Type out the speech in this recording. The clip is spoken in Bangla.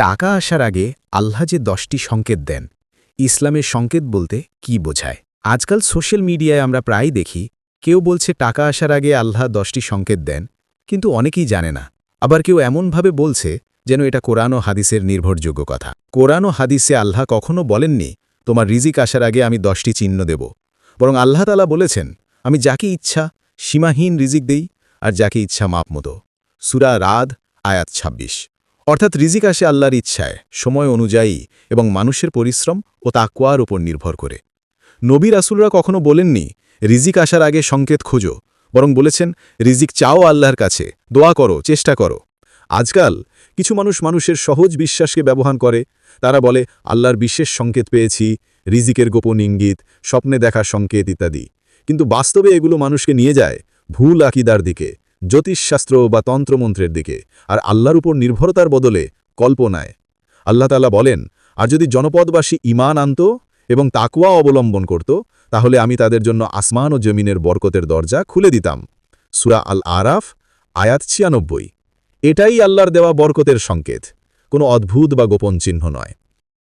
টাকা আসার আগে আল্লাহ যে 10টি সংকেত দেন, ইসলামের সংকেত বলতে কি বোঝায়? আজকাল সোশ্যাল মিডিয়ায় আমরা প্রায় দেখি কেউ বলছে টাকা আসার আগে আল্লাহ 10টি সংকেত দেন, কিন্তু অনেকেই জানে না। আবার কেউ এমনভাবে বলছে যেন এটা কোরআন ও হাদিসের নির্ভরযোগ্য কথা। কোরআন ও হাদিসে আল্লাহ কখনো বলেননি তোমার রিজিক আসার আগে আমি 10টি চিহ্ন দেব, বরং আল্লাহ তাআলা বলেছেন আমি যাকে ইচ্ছা সীমাহীন রিজিক দেই আর যাকে ইচ্ছা মাপমতো। সূরা রাদ আয়াত ২৬। অর্থাৎ রিজিক আসে আল্লাহর ইচ্ছায়, সময় অনুযায়ী এবং মানুষের পরিশ্রম ও তাকওয়ার উপর নির্ভর করে। নবী রাসূলরা কখনো বলেননি রিজিক আসার আগে সংকেত খোঁজো, বরং বলেছেন রিজিক চাও আল্লাহর কাছে, দোয়া করো, চেষ্টা করো। আজকাল কিছু মানুষ মানুষের সহজ বিশ্বাসকে ব্যবহার করে। তারা বলে আল্লাহর বিশেষ সংকেত পেয়েছি, রিজিকের গোপন ইঙ্গিত, স্বপ্নে দেখা সংকেত ইত্যাদি। কিন্তু বাস্তবে এগুলো মানুষকে নিয়ে যায় ভুল আকীদার দিকে, জ্যোতিষশাস্ত্র বা তন্ত্রমন্ত্রের দিকে, আর আল্লাহর উপর নির্ভরতার বদলে কল্পনায়। আল্লাহ তাআলা বলেন, আর যদি জনপদবাসী ঈমান আনত এবং তাকওয়া অবলম্বন করত, তাহলে আমি তাদের জন্য আসমান ও জমিনের বরকতের দরজা খুলে দিতাম। সূরা আল আরাফ আয়াত ৯৬। এটাই আল্লাহর দেওয়া বরকতের সংকেত, কোনো অদ্ভুত বা গোপন চিহ্ন নয়।